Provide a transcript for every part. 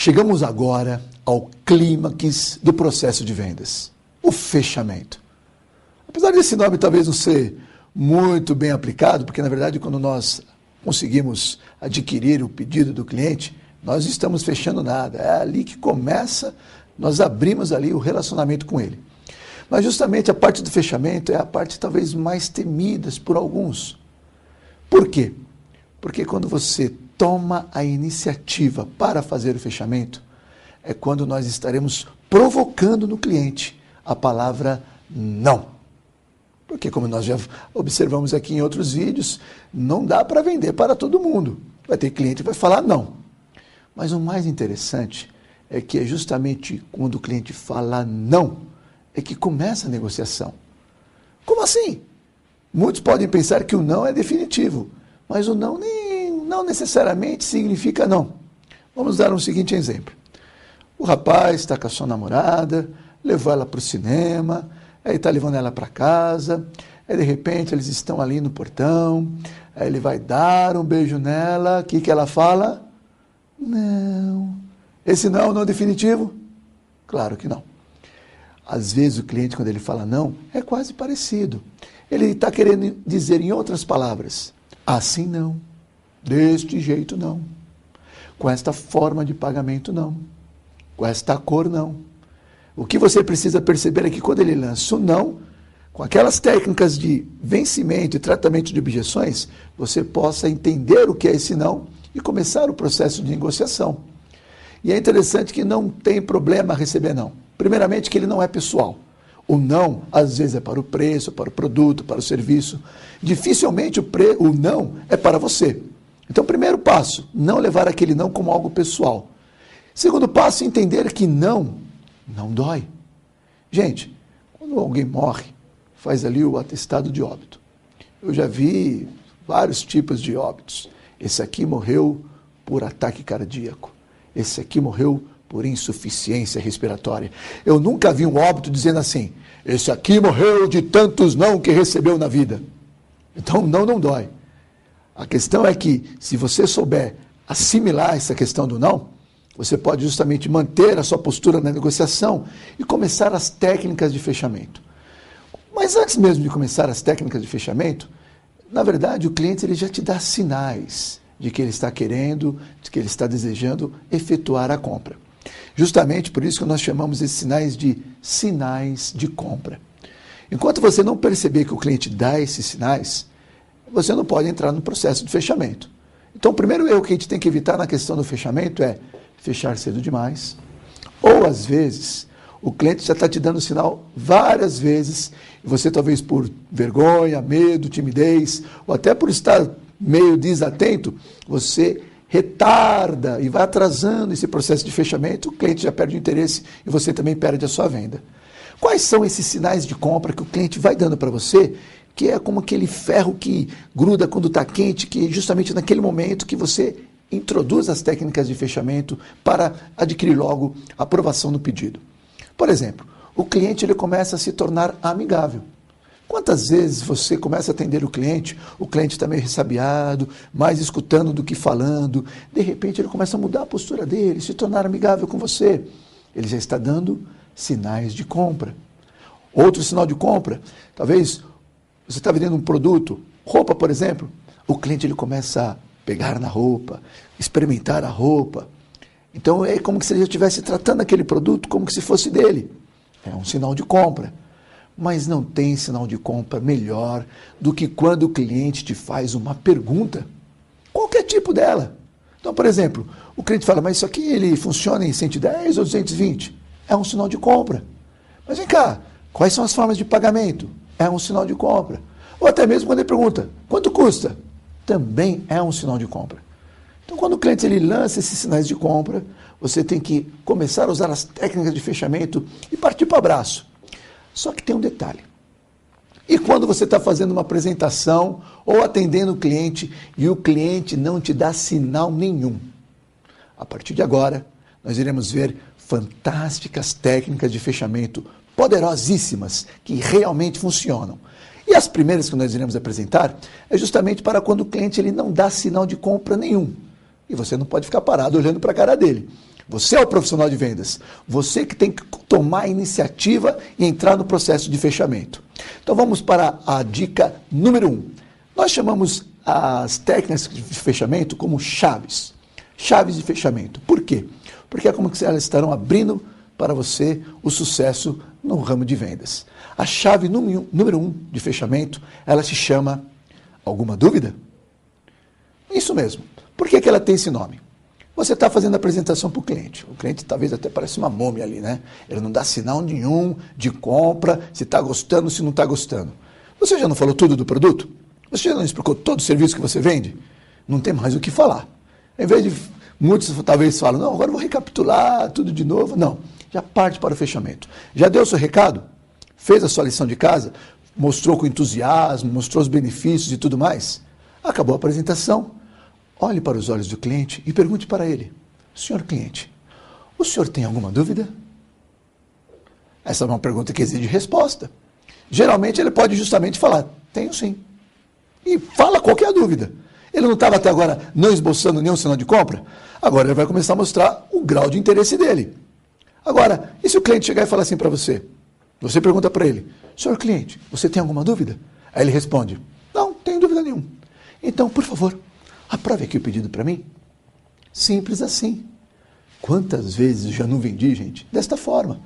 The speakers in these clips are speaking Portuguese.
Chegamos agora ao clímax do processo de vendas, o fechamento. Apesar desse nome talvez não ser muito bem aplicado, porque na verdade quando nós conseguimos adquirir o pedido do cliente, nós não estamos fechando nada, é ali que começa, nós abrimos ali o relacionamento com ele. Mas justamente a parte do fechamento é a parte talvez mais temida por alguns. Por quê? Porque quando você toma a iniciativa para fazer o fechamento, é quando nós estaremos provocando no cliente a palavra não. Porque como nós já observamos aqui em outros vídeos, não dá para vender para todo mundo. Vai ter cliente que vai falar não. Mas o mais interessante é que é justamente quando o cliente fala não, é que começa a negociação. Como assim? Muitos podem pensar que o não é definitivo, mas o não não necessariamente significa não. Vamos dar um seguinte exemplo. O rapaz está com a sua namorada, levou ela para o cinema, aí está levando ela para casa, aí de repente eles estão ali no portão, aí ele vai dar um beijo nela, o que ela fala? Não. Esse não é definitivo? Claro que não. Às vezes o cliente, quando ele fala não, é quase parecido. Ele está querendo dizer em outras palavras, assim não, deste jeito não, com esta forma de pagamento não, com esta cor não. O que você precisa perceber é que quando ele lança o não, com aquelas técnicas de vencimento e tratamento de objeções, você possa entender o que é esse não e começar o processo de negociação. E é interessante que não tem problema receber não. Primeiramente que ele não é pessoal. O não, às vezes, é para o preço, para o produto, para o serviço. Dificilmente o não é para você. Então, primeiro passo, não levar aquele não como algo pessoal. Segundo passo, entender que não dói. Gente, quando alguém morre, faz ali o atestado de óbito. Eu já vi vários tipos de óbitos. Esse aqui morreu por ataque cardíaco. Esse aqui morreu por insuficiência respiratória. Eu nunca vi um óbito dizendo assim, esse aqui morreu de tantos não que recebeu na vida. Então, não dói. A questão é que, se você souber assimilar essa questão do não, você pode justamente manter a sua postura na negociação e começar as técnicas de fechamento. Mas antes mesmo de começar as técnicas de fechamento, na verdade, o cliente ele já te dá sinais de que ele está querendo, de que ele está desejando efetuar a compra. Justamente por isso que nós chamamos esses sinais de compra. Enquanto você não perceber que o cliente dá esses sinais, você não pode entrar no processo de fechamento. Então, o primeiro erro que a gente tem que evitar na questão do fechamento é fechar cedo demais. Ou, às vezes, o cliente já está te dando sinal várias vezes, e você talvez por vergonha, medo, timidez, ou até por estar meio desatento, você retarda e vai atrasando esse processo de fechamento, o cliente já perde o interesse e você também perde a sua venda. Quais são esses sinais de compra que o cliente vai dando para você, que é como aquele ferro que gruda quando está quente, que é justamente naquele momento que você introduz as técnicas de fechamento para adquirir logo a aprovação no pedido. Por exemplo, o cliente ele começa a se tornar amigável. Quantas vezes você começa a atender o cliente está meio ressabiado, mais escutando do que falando, de repente ele começa a mudar a postura dele, se tornar amigável com você. Ele já está dando sinais de compra. Outro sinal de compra, talvez você está vendendo um produto, roupa por exemplo, o cliente ele começa a pegar na roupa, experimentar a roupa. Então é como se ele já estivesse tratando aquele produto como se fosse dele. É um sinal de compra. Mas não tem sinal de compra melhor do que quando o cliente te faz uma pergunta, qualquer tipo dela. Então, por exemplo, o cliente fala, mas isso aqui ele funciona em 110 ou 220? É um sinal de compra. Mas vem cá, quais são as formas de pagamento? É um sinal de compra. Ou até mesmo quando ele pergunta, quanto custa? Também é um sinal de compra. Então, quando o cliente ele lança esses sinais de compra, você tem que começar a usar as técnicas de fechamento e partir para o abraço. Só que tem um detalhe. E quando você está fazendo uma apresentação ou atendendo o cliente e o cliente não te dá sinal nenhum? A partir de agora, nós iremos ver fantásticas técnicas de fechamento poderosíssimas que realmente funcionam. E as primeiras que nós iremos apresentar é justamente para quando o cliente ele não dá sinal de compra nenhum. E você não pode ficar parado olhando para a cara dele. Você é o profissional de vendas. Você que tem que tomar a iniciativa e entrar no processo de fechamento. Então vamos para a dica número 1. Nós chamamos as técnicas de fechamento como chaves. Chaves de fechamento. Por quê? Porque é como que elas estarão abrindo para você o sucesso no ramo de vendas. A chave número 1 de fechamento, ela se chama alguma dúvida? Isso mesmo. Por que ela tem esse nome? Você está fazendo a apresentação para o cliente talvez até parece uma múmia ali, né? Ele não dá sinal nenhum de compra, se está gostando, se não está gostando. Você já não falou tudo do produto? Você já não explicou todo o serviço que você vende? Não tem mais o que falar. Em vez de muitos talvez falam, não, agora eu vou recapitular tudo de novo. Não, já parte para o fechamento. Já deu o seu recado? Fez a sua lição de casa? Mostrou com entusiasmo, mostrou os benefícios e tudo mais? Acabou a apresentação. Olhe para os olhos do cliente e pergunte para ele, senhor cliente, o senhor tem alguma dúvida? Essa é uma pergunta que exige resposta. Geralmente ele pode justamente falar, tenho sim. E fala qual que é a dúvida. Ele não estava até agora não esboçando nenhum sinal de compra? Agora ele vai começar a mostrar o grau de interesse dele. Agora, e se o cliente chegar e falar assim para você? Você pergunta para ele, senhor cliente, você tem alguma dúvida? Aí ele responde, não, tenho dúvida nenhuma. Então, por favor, aprove aqui o pedido para mim. Simples assim. Quantas vezes eu já não vendi, gente, desta forma?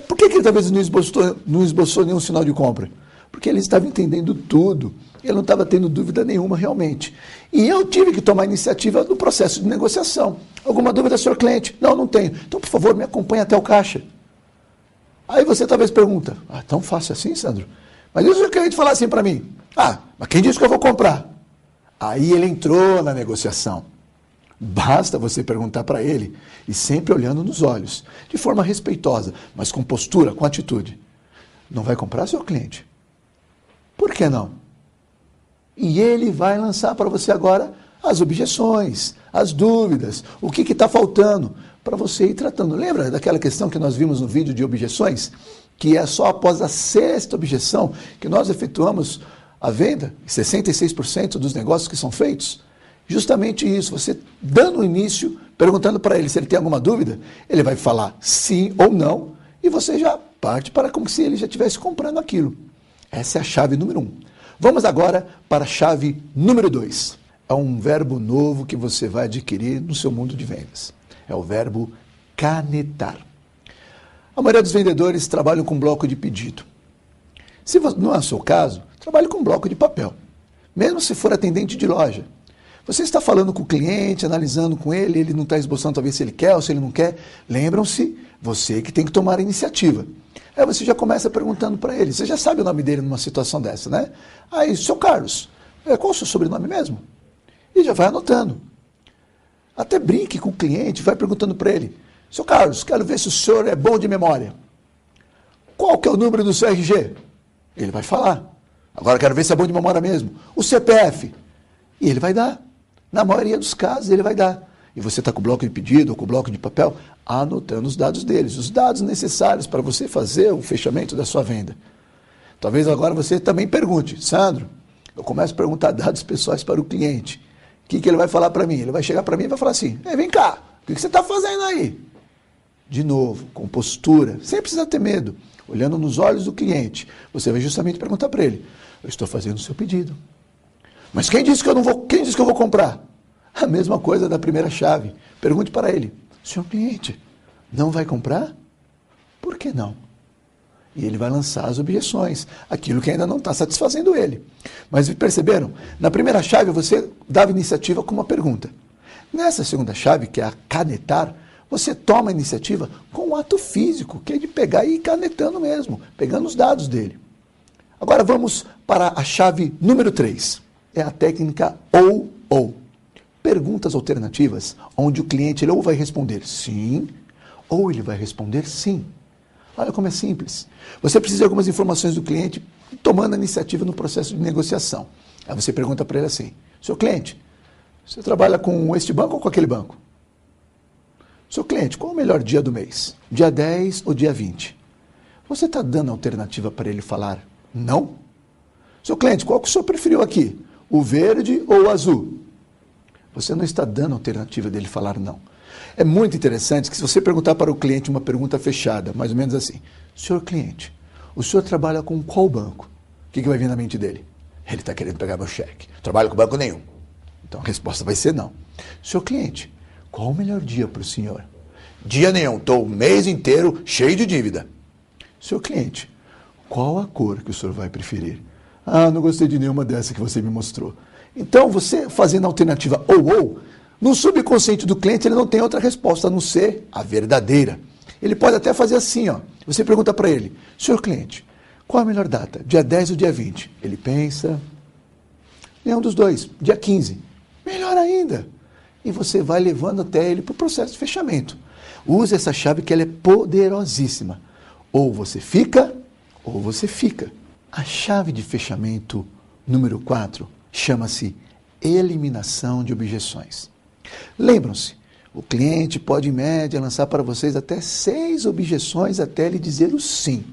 Por que ele talvez não esboçou nenhum sinal de compra? Porque ele estava entendendo tudo. Ele não estava tendo dúvida nenhuma realmente. E eu tive que tomar iniciativa no processo de negociação. Alguma dúvida, senhor cliente? Não, não tenho. Então, por favor, me acompanhe até o caixa. Aí você talvez pergunta, tão fácil assim, Sandro? Mas e se o cliente falar assim para mim? Mas quem disse que eu vou comprar? Aí ele entrou na negociação. Basta você perguntar para ele, e sempre olhando nos olhos, de forma respeitosa, mas com postura, com atitude. Não vai comprar, seu cliente? Por que não? E ele vai lançar para você agora as objeções, as dúvidas, o que está faltando, para você ir tratando. Lembra daquela questão que nós vimos no vídeo de objeções? Que é só após a 6ª objeção que nós efetuamos a venda, 66% dos negócios que são feitos. Justamente isso, você dando o início, perguntando para ele se ele tem alguma dúvida, ele vai falar sim ou não, e você já parte para como se ele já estivesse comprando aquilo. Essa é a chave número 1. Vamos agora para a chave número 2. É um verbo novo que você vai adquirir no seu mundo de vendas. É o verbo canetar. A maioria dos vendedores trabalham com bloco de pedido. Se não é o seu caso, trabalhe com bloco de papel. Mesmo se for atendente de loja. Você está falando com o cliente, analisando com ele, ele não está esboçando talvez se ele quer ou se ele não quer. Lembram-se, você que tem que tomar a iniciativa. Aí você já começa perguntando para ele. Você já sabe o nome dele numa situação dessa, né? Aí, seu Carlos, qual o seu sobrenome mesmo? E já vai anotando. Até brinque com o cliente, vai perguntando para ele. Seu Carlos, quero ver se o senhor é bom de memória. Qual que é o número do seu RG? Ele vai falar. Agora quero ver se é bom de memória mesmo. O CPF. E ele vai dar. Na maioria dos casos, ele vai dar. E você está com o bloco de pedido ou com o bloco de papel, anotando os dados deles, os dados necessários para você fazer o fechamento da sua venda. Talvez agora você também pergunte, Sandro, eu começo a perguntar dados pessoais para o cliente. O que ele vai falar para mim? Ele vai chegar para mim e vai falar assim, vem cá, o que você está fazendo aí? De novo, com postura, sem precisar ter medo, olhando nos olhos do cliente, você vai justamente perguntar para ele, eu estou fazendo o seu pedido. Mas quem disse que eu não vou, quem disse que eu vou comprar? A mesma coisa da primeira chave. Pergunte para ele, senhor cliente, não vai comprar? Por que não? E ele vai lançar as objeções, aquilo que ainda não está satisfazendo ele. Mas perceberam? Na primeira chave você dava iniciativa com uma pergunta. Nessa segunda chave, que é a canetar, você toma a iniciativa com um ato físico, que é de pegar e ir canetando mesmo, pegando os dados dele. Agora vamos para a chave número 3. É a técnica ou. Perguntas alternativas, onde o cliente ele ou vai responder sim, ou ele vai responder sim. Olha como é simples. Você precisa de algumas informações do cliente, tomando a iniciativa no processo de negociação. Aí você pergunta para ele assim, seu cliente, você trabalha com este banco ou com aquele banco? Seu cliente, qual é o melhor dia do mês? Dia 10 ou dia 20? Você está dando alternativa para ele falar não? Seu cliente, qual que o senhor preferiu aqui? O verde ou o azul? Você não está dando alternativa dele falar não. É muito interessante que se você perguntar para o cliente uma pergunta fechada, mais ou menos assim, senhor cliente, o senhor trabalha com qual banco? O que vai vir na mente dele? Ele está querendo pegar meu cheque. Trabalho com banco nenhum. Então a resposta vai ser não. Senhor cliente, qual o melhor dia para o senhor? Dia nenhum, estou o mês inteiro cheio de dívida. Senhor cliente, qual a cor que o senhor vai preferir? Ah, não gostei de nenhuma dessa que você me mostrou. Então, você fazendo a alternativa ou, no subconsciente do cliente ele não tem outra resposta a não ser a verdadeira. Ele pode até fazer assim, ó. Você pergunta para ele, senhor cliente, qual a melhor data? Dia 10 ou dia 20? Ele pensa, nenhum dos dois, dia 15. Melhor ainda. E você vai levando até ele para o processo de fechamento. Use essa chave que ela é poderosíssima. Ou você fica, ou você fica. A chave de fechamento número 4 chama-se eliminação de objeções. Lembram-se, o cliente pode, em média, lançar para vocês até 6 objeções até ele dizer o sim.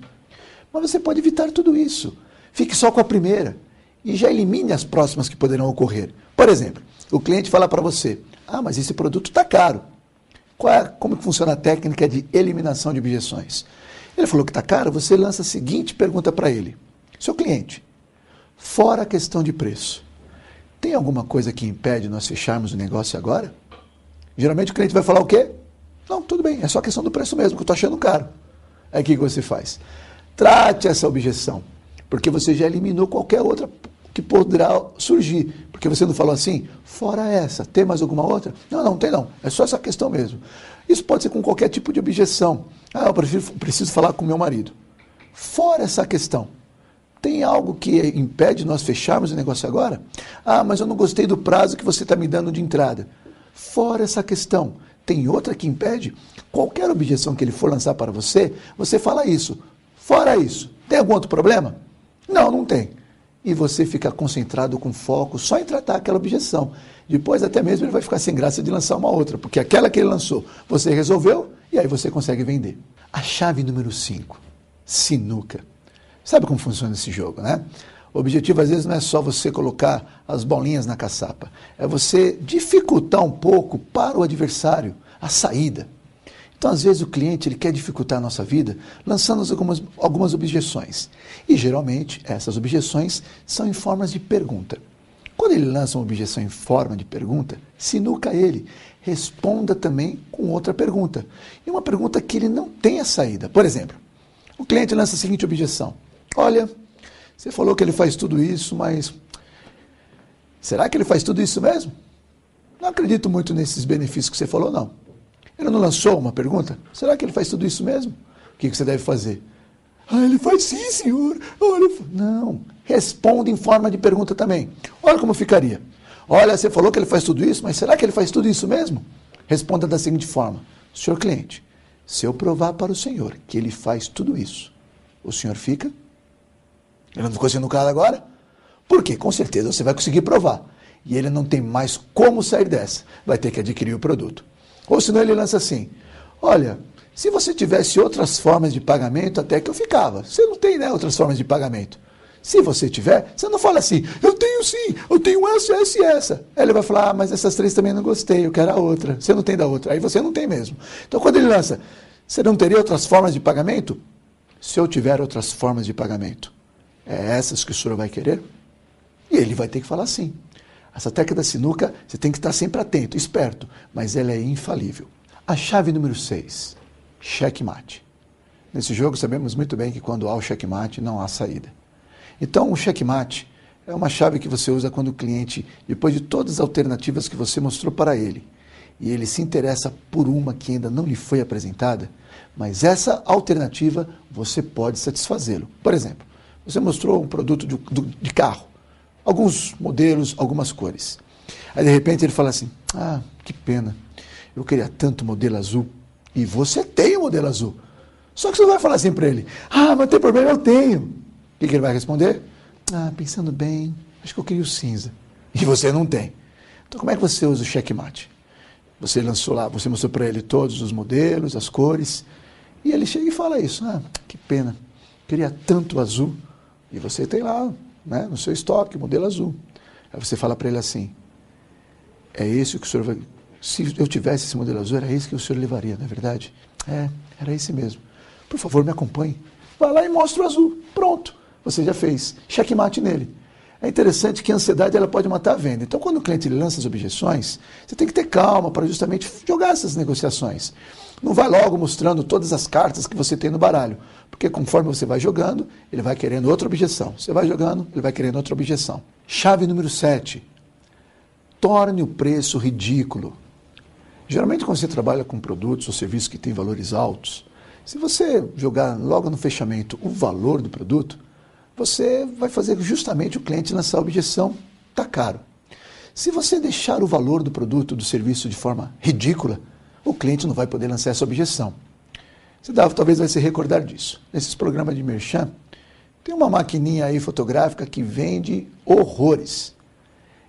Mas você pode evitar tudo isso. Fique só com a primeira e já elimine as próximas que poderão ocorrer. Por exemplo, o cliente fala para você, mas esse produto está caro. Como que funciona a técnica de eliminação de objeções? Ele falou que está caro, você lança a seguinte pergunta para ele. Seu cliente, fora a questão de preço, tem alguma coisa que impede nós fecharmos o negócio agora? Geralmente o cliente vai falar o quê? Não, tudo bem, é só questão do preço mesmo, que eu estou achando caro. Aí o que você faz? Trate essa objeção, porque você já eliminou qualquer outra que poderá surgir. Porque você não falou assim, fora essa, tem mais alguma outra? Não, não tem não, é só essa questão mesmo. Isso pode ser com qualquer tipo de objeção. Eu preciso falar com meu marido. Fora essa questão, tem algo que impede nós fecharmos o negócio agora? Mas eu não gostei do prazo que você está me dando de entrada. Fora essa questão, tem outra que impede? Qualquer objeção que ele for lançar para você, você fala isso. Fora isso, tem algum outro problema? Não, não tem. E você fica concentrado com foco só em tratar aquela objeção. Depois até mesmo ele vai ficar sem graça de lançar uma outra, porque aquela que ele lançou, você resolveu e aí você consegue vender. A chave número 5, sinuca. Sabe como funciona esse jogo, né? O objetivo às vezes não é só você colocar as bolinhas na caçapa, é você dificultar um pouco para o adversário a saída. Então, às vezes, o cliente ele quer dificultar a nossa vida lançando algumas objeções. E, geralmente, essas objeções são em formas de pergunta. Quando ele lança uma objeção em forma de pergunta, sinuca ele. Responda também com outra pergunta. E uma pergunta que ele não tem a saída. Por exemplo, o cliente lança a seguinte objeção. Olha, você falou que ele faz tudo isso, mas será que ele faz tudo isso mesmo? Não acredito muito nesses benefícios que você falou, não. Ele não lançou uma pergunta? Será que ele faz tudo isso mesmo? O que você deve fazer? Ele faz sim, senhor. Não, responda em forma de pergunta também. Olha como ficaria. Olha, você falou que ele faz tudo isso, mas será que ele faz tudo isso mesmo? Responda da seguinte forma. Senhor cliente, se eu provar para o senhor que ele faz tudo isso, o senhor fica? Ele não ficou sinucado agora? Por quê? Com certeza você vai conseguir provar. E ele não tem mais como sair dessa. Vai ter que adquirir o produto. Ou senão ele lança assim, olha, se você tivesse outras formas de pagamento, até que eu ficava. Você não tem, né, outras formas de pagamento. Se você tiver, você não fala assim, eu tenho sim, eu tenho essa e essa. Aí ele vai falar, mas essas 3 também não gostei, eu quero a outra. Você não tem da outra. Aí você não tem mesmo. Então quando ele lança, você não teria outras formas de pagamento? Se eu tiver outras formas de pagamento, é essas que o senhor vai querer? E ele vai ter que falar sim. Essa técnica da sinuca, você tem que estar sempre atento, esperto, mas ela é infalível. A chave número 6, checkmate. Nesse jogo sabemos muito bem que quando há o checkmate, não há saída. Então o checkmate é uma chave que você usa quando o cliente, depois de todas as alternativas que você mostrou para ele, e ele se interessa por uma que ainda não lhe foi apresentada, mas essa alternativa você pode satisfazê-lo. Por exemplo, você mostrou um produto de carro, alguns modelos, algumas cores. Aí, de repente, ele fala assim, que pena, eu queria tanto modelo azul. E você tem o modelo azul. Só que você não vai falar assim para ele, mas não tem problema, eu tenho. O que ele vai responder? Pensando bem, acho que eu queria o cinza. E você não tem. Então, como é que você usa o checkmate? Você lançou lá, você mostrou para ele todos os modelos, as cores, e ele chega e fala isso, que pena, queria tanto o azul. E você tem lá, né, no seu estoque, modelo azul. Aí você fala para ele assim, é esse o que o senhor se eu tivesse esse modelo azul, era esse que o senhor levaria, não é verdade? É, era esse mesmo. Por favor, me acompanhe. Vai lá e mostra o azul. Pronto, você já fez. Checkmate nele. É interessante que a ansiedade ela pode matar a venda. Então, quando o cliente lança as objeções, você tem que ter calma para justamente jogar essas negociações. Não vai logo mostrando todas as cartas que você tem no baralho, porque conforme você vai jogando, ele vai querendo outra objeção. Você vai jogando, ele vai querendo outra objeção. Chave número 7. Torne o preço ridículo. Geralmente, quando você trabalha com produtos ou serviços que têm valores altos, se você jogar logo no fechamento o valor do produto, você vai fazer justamente o cliente lançar a objeção, está caro. Se você deixar o valor do produto, do serviço de forma ridícula, o cliente não vai poder lançar essa objeção. Você talvez vai se recordar disso. Nesses programas de merchan, tem uma maquininha aí fotográfica que vende horrores.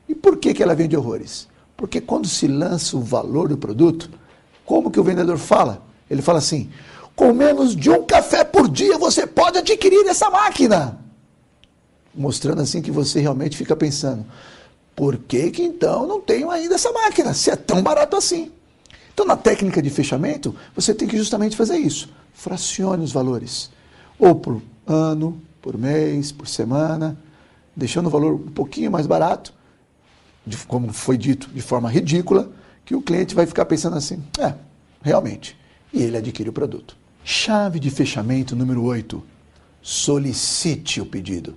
E por que ela vende horrores? Porque quando se lança o valor do produto, como que o vendedor fala? Ele fala assim, com menos de um café por dia você pode adquirir essa máquina. Mostrando assim que você realmente fica pensando, por que então não tenho ainda essa máquina, se é tão barato assim? Então, na técnica de fechamento, você tem que justamente fazer isso. Fracione os valores. Ou por ano, por mês, por semana, deixando o valor um pouquinho mais barato, como foi dito, de forma ridícula, que o cliente vai ficar pensando assim, realmente, e ele adquire o produto. Chave de fechamento número 8. Solicite o pedido.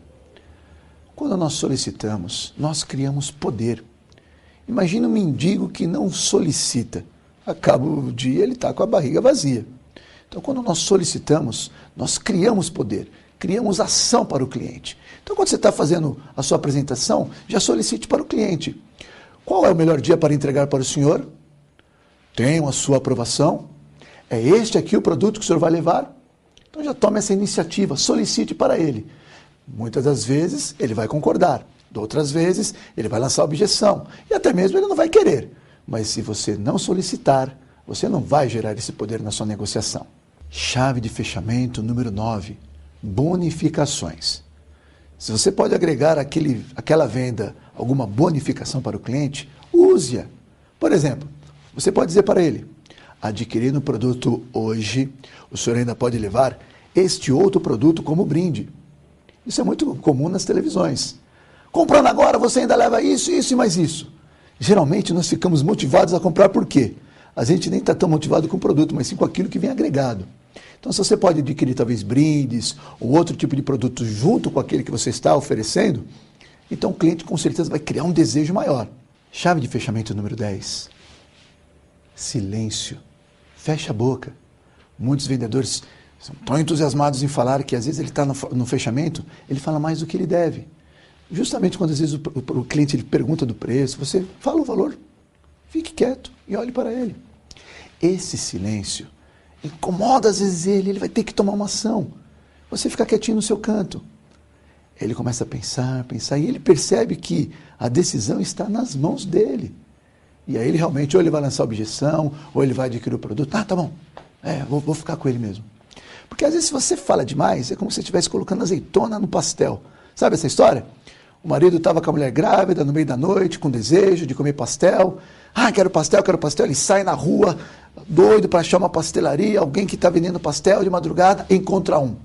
Quando nós solicitamos, nós criamos poder. Imagina um mendigo que não solicita. Acaba o dia, ele está com a barriga vazia. Então, quando nós solicitamos, nós criamos poder, criamos ação para o cliente. Então, quando você está fazendo a sua apresentação, já solicite para o cliente. Qual é o melhor dia para entregar para o senhor? Tenho a sua aprovação? É este aqui o produto que o senhor vai levar? Então, já tome essa iniciativa, solicite para ele. Muitas das vezes, ele vai concordar. Outras vezes, ele vai lançar objeção. E até mesmo ele não vai querer. Mas se você não solicitar, você não vai gerar esse poder na sua negociação. Chave de fechamento número 9. Bonificações. Se você pode agregar aquela venda alguma bonificação para o cliente, use-a. Por exemplo, você pode dizer para ele, adquirindo o produto hoje, o senhor ainda pode levar este outro produto como brinde. Isso é muito comum nas televisões. Comprando agora, você ainda leva isso, isso e mais isso. Geralmente nós ficamos motivados a comprar por quê? A gente nem está tão motivado com o produto, mas sim com aquilo que vem agregado. Então, se você pode adquirir talvez brindes ou outro tipo de produto junto com aquele que você está oferecendo, então o cliente com certeza vai criar um desejo maior. Chave de fechamento número 10. Silêncio. Fecha a boca. Muitos vendedores são tão entusiasmados em falar que às vezes ele está no fechamento, ele fala mais do que ele deve. Justamente quando às vezes o cliente ele pergunta do preço, você fala o valor, fique quieto e olhe para ele. Esse silêncio incomoda às vezes ele vai ter que tomar uma ação. Você fica quietinho no seu canto. Ele começa a pensar, e ele percebe que a decisão está nas mãos dele. E aí ele realmente, ou ele vai lançar objeção, ou ele vai adquirir o produto. Tá bom, vou ficar com ele mesmo. Porque às vezes se você fala demais, é como se você estivesse colocando azeitona no pastel. Sabe essa história? O marido estava com a mulher grávida no meio da noite, com desejo de comer pastel. Quero pastel, quero pastel. Ele sai na rua, doido para achar uma pastelaria, alguém que está vendendo pastel de madrugada, encontra um.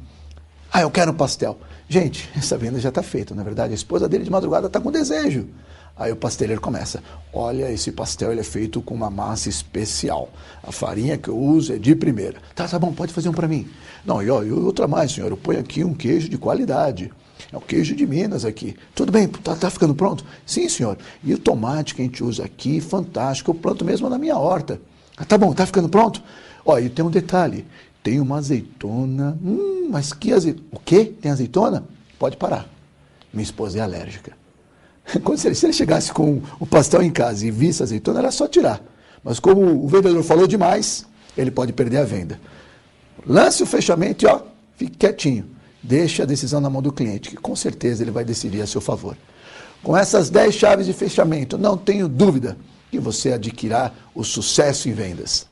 Eu quero um pastel. Gente, essa venda já está feita, na verdade. A esposa dele de madrugada está com desejo. Aí o pasteleiro começa, olha, esse pastel ele é feito com uma massa especial. A farinha que eu uso é de primeira. Tá bom, pode fazer um para mim. Não, e outra mais, senhor, eu ponho aqui um queijo de qualidade. É o queijo de Minas aqui. Tudo bem, tá ficando pronto? Sim, senhor. E o tomate que a gente usa aqui, fantástico, eu planto mesmo na minha horta. Tá bom, tá ficando pronto? E tem um detalhe, tem uma azeitona. Mas que azeitona? O quê? Tem azeitona? Pode parar. Minha esposa é alérgica. Se ele chegasse com o pastel em casa e visse a azeitona, era só tirar. Mas como o vendedor falou demais, ele pode perder a venda. Lance o fechamento e fique quietinho. Deixe a decisão na mão do cliente, que com certeza ele vai decidir a seu favor. Com essas 10 chaves de fechamento, não tenho dúvida que você adquirirá o sucesso em vendas.